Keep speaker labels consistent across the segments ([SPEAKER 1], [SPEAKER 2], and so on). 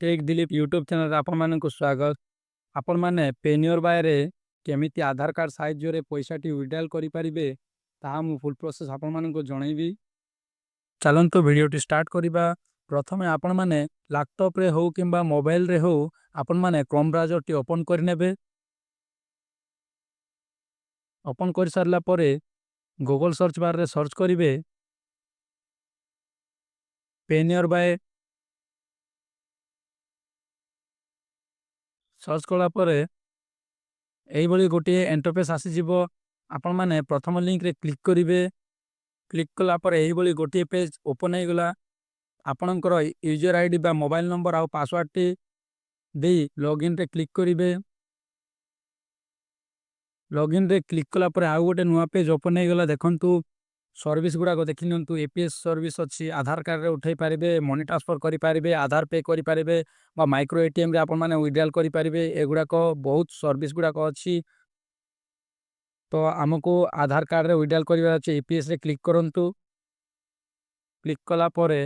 [SPEAKER 1] Take ଦିलीପ YouTube ଚ୍ୟାନେଲରେ ଆପଣମାନଙ୍କୁ ସ୍ୱାଗତ। ଆପଣମାନେ ପେନିୟର ବାୟରେ କେମିତି ଆଧାର କାର୍ଡ଼ ସାହାଯ୍ୟରେ ପଇସାଟି ୱିଡ୍ରାଲ୍ କରିପାରିବେ ତାହା ମୁଁ ଫୁଲ୍ ପ୍ରୋସେସ୍ ଆପଣମାନଙ୍କୁ ଜଣାଇବି। ଚାଲନ୍ତୁ ଭିଡ଼ିଓଟି ଷ୍ଟାର୍ଟ କରିବା। ପ୍ରଥମେ ଆପଣମାନେ ଲ୍ୟାପଟପ୍ରେ ହେଉ କିମ୍ବା ମୋବାଇଲରେ ହେଉ ଆପଣମାନେ କ୍ରୋମ୍ ବ୍ରାଉଜରଟି ଓପନ୍ କରିନେବେ। ଓପନ୍ କରିସାରିଲା ପରେ ଗୁଗଲ ସର୍ଚ୍ଚ ବାରରେ ସର୍ଚ୍ଚ କରିବେ ପେନିୟର ବାଏ। ସର୍ଚ୍ଚ କଲା ପରେ এইଭଳି ଗୋଟିଏ ଇଣ୍ଟରଫେସ୍ ଆସିଯିବ। ଆପଣମାନେ ପ୍ରଥମ ଲିଙ୍କରେ କ୍ଲିକ୍ କରିବେ। କ୍ଲିକ୍ କଲା ପରେ এইଭଳି ଗୋଟିଏ ପେଜ୍ ଓପନ୍ ହେଇଗଲା। ଆପଣଙ୍କର ୟୁଜର ଆଇଡି ବା ମୋବାଇଲ ନମ୍ବର ଆଉ ପାସୱାର୍ଡ଼ଟି ଦେଇ ଲଗ୍ଇନ୍ରେ କ୍ଲିକ୍ କରିବେ। ଲଗ୍ଇନ୍ରେ କ୍ଲିକ୍ କଲା ପରେ ଆଉ ଗୋଟେ ନୂଆ ପେଜ୍ ଓପନ୍ ହେଇଗଲା। ଦେଖନ୍ତୁ ସର୍ଭିସ୍ ଗୁଡ଼ାକ ଦେଖି ନିଅନ୍ତୁ। ଏପିଏସ୍ ସର୍ଭିସ୍ ଅଛି, ଆଧାର କାର୍ଡ଼ରେ ଉଠାଇ ପାରିବେ, ମନି ଟ୍ରାନ୍ସଫର କରିପାରିବେ, ଆଧାର ପେ କରିପାରିବେ ବା ମାଇକ୍ରୋ ଏଟିଏମ୍ରେ ଆପଣମାନେ ୱିଡ୍ରାଲ୍ କରିପାରିବେ। ଏଗୁଡ଼ାକ ବହୁତ ସର୍ଭିସ୍ ଗୁଡ଼ାକ ଅଛି। ତ ଆମକୁ ଆଧାର କାର୍ଡ଼ରେ ୱିଡ୍ରାଲ୍ କରିବାର ଅଛି। ଏପିଏସ୍ରେ କ୍ଲିକ୍ କରନ୍ତୁ। କ୍ଲିକ୍ କଲା ପରେ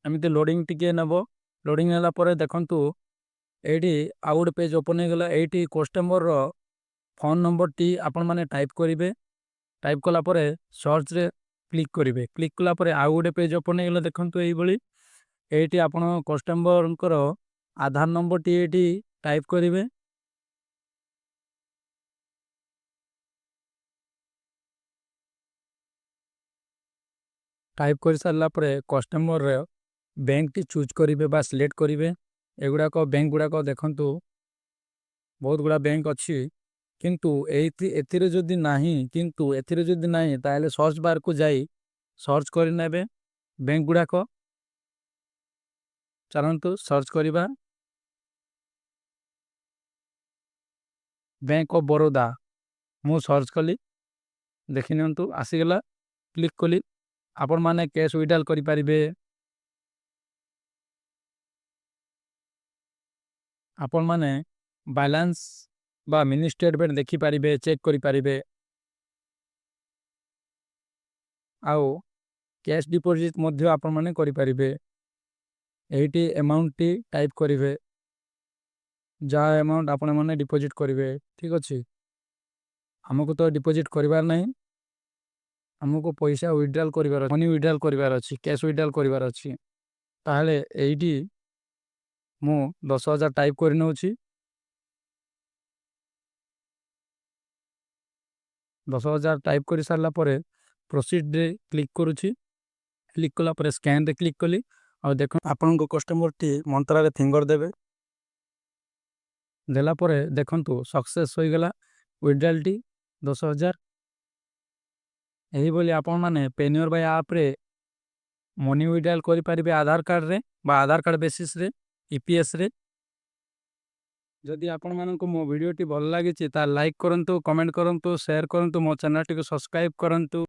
[SPEAKER 1] ଏମିତି ଲୋଡ଼ିଂ ଟିକେ ନେବ। ଲୋଡ଼ିଂ ନେଲା ପରେ ଦେଖନ୍ତୁ ଏଇଠି ଆଉ ଗୋଟେ ପେଜ୍ ଓପନ୍ ହେଇଗଲା। ଏଇଠି କଷ୍ଟମରର ଫୋନ୍ ନମ୍ବରଟି ଆପଣମାନେ ଟାଇପ୍ କରିବେ। ଟାଇପ୍ କଲା ପରେ ସର୍ଚ୍ଚରେ କ୍ଲିକ୍ କରିବେ। କ୍ଲିକ୍ କଲା ପରେ ଆଉ ଗୋଟେ ପେଜ୍ ଓପନ୍ ହେଇଗଲା। ଦେଖନ୍ତୁ ଏଇଭଳି ଏଇଠି ଆପଣ କଷ୍ଟମରଙ୍କର ଆଧାର ନମ୍ବରଟି ଏଇଠି ଟାଇପ୍ କରିବେ। ଟାଇପ୍ କରିସାରିଲା ପରେ କଷ୍ଟମରର ବ୍ୟାଙ୍କଟି ଚୁଜ୍ କରିବେ ବା ସିଲେକ୍ଟ କରିବେ। ଏଗୁଡ଼ାକ ବ୍ୟାଙ୍କ ଗୁଡ଼ାକ ଦେଖନ୍ତୁ ବହୁତ ଗୁଡ଼ା ବ୍ୟାଙ୍କ ଅଛି। କିନ୍ତୁ ଏଥିରେ ଯଦି ନାହିଁ ତାହେଲେ ସର୍ଚ୍ଚ ବାରକୁ ଯାଇ ସର୍ଚ୍ଚ କରିନେବେ ବ୍ୟାଙ୍କ ଗୁଡ଼ାକ। ଚାଲନ୍ତୁ ସର୍ଚ୍ଚ କରିବା। ବ୍ୟାଙ୍କ ଅଫ୍ ବରୋଦା ମୁଁ ସର୍ଚ୍ଚ କଲି। ଦେଖିନିଅନ୍ତୁ ଆସିଗଲା। କ୍ଲିକ୍ କଲି। ଆପଣମାନେ କ୍ୟାସ୍ ୱିଡ୍ରାଲ୍ କରିପାରିବେ। ଆପଣମାନେ ବାଲାନ୍ସ ବା ମିନି ଷ୍ଟେଟମେଣ୍ଟ ଦେଖିପାରିବେ, ଚେକ୍ କରିପାରିବେ। ଆଉ କ୍ୟାସ୍ ଡିପୋଜିଟ୍ ମଧ୍ୟ ଆପଣମାନେ କରିପାରିବେ। ଏଇଠି ଆମାଉଣ୍ଟଟି ଟାଇପ୍ କରିବେ, ଯାହା ଆମାଉଣ୍ଟ ଆପଣମାନେ ଡିପୋଜିଟ୍ କରିବେ। ଠିକ୍ ଅଛି। ଆମକୁ ତ ଡିପୋଜିଟ୍ କରିବାର ନାହିଁ। ଆମକୁ ପଇସା ୱିଡ୍ରାଲ୍ କରିବାର ଅଛି, ମନି ୱିଡ୍ରାଲ୍ କରିବାର ଅଛି, କ୍ୟାସ୍ ୱିଡ୍ରାଲ୍ କରିବାର ଅଛି। ତାହେଲେ ଏଇଠି ମୁଁ 10,000 ଟାଇପ୍ କରିନେଉଛି। 10,000 ଟାଇପ୍ କରିସାରିଲା ପରେ ପ୍ରୋସିଡ଼ରେ କ୍ଲିକ୍ କରୁଛି। କ୍ଲିକ୍ କଲା ପରେ ସ୍କାନ୍ରେ କ୍ଲିକ୍ କଲି। ଆଉ ଦେଖନ୍ତୁ ଆପଣଙ୍କ କଷ୍ଟମରଟି ମନ୍ତ୍ରାରେ ଫିଙ୍ଗର ଦେବେ। ଦେଲା ପରେ ଦେଖନ୍ତୁ ସକ୍ସେସ୍ ହୋଇଗଲା ୱିଡ୍ରାଲ୍ଟି 10,000। ଏହିଭଳି ଆପଣମାନେ ପେନିୟର ବାଇ ଆପ୍ରେ ମନି ୱିଡ୍ରାଲ୍ କରିପାରିବେ ଆଧାର କାର୍ଡ଼ରେ ବା ଆଧାର କାର୍ଡ଼ ବେସିସ୍ରେ, ଇପିଏସ୍ରେ। ଯଦି ଆପଣମାନଙ୍କୁ ମୋ ଭିଡ଼ିଓଟି ଭଲ ଲାଗିଛି ତାହେଲେ ଲାଇକ୍ କରନ୍ତୁ, କମେଣ୍ଟ କରନ୍ତୁ, ସେୟାର କରନ୍ତୁ, ମୋ ଚ୍ୟାନେଲଟିକୁ ସବସ୍କ୍ରାଇବ୍ କରନ୍ତୁ।